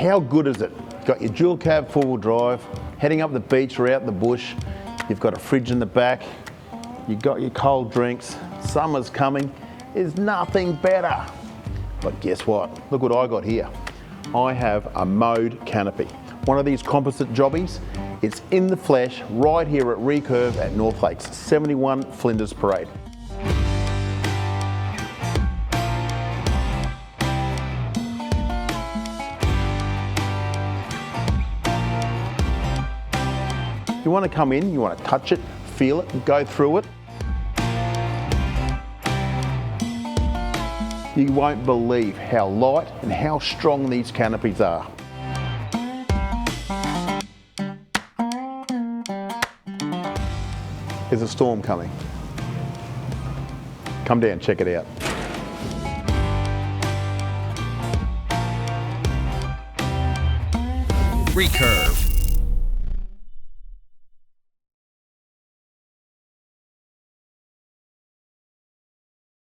how good is it? You've got your dual cab four-wheel drive, heading up the beach or out the bush. You've got a fridge in the back. You've got your cold drinks. Summer's coming. There's nothing better. But guess what? Look what I got here. I have a mode canopy. One of these composite jobbies. It's in the flesh right here at Recurve at North Lakes, 71 Flinders Parade. You want to come in, you want to touch it, feel it, go through it. You won't believe how light and how strong these canopies are. There's a storm coming. Come down, check it out. Recurve.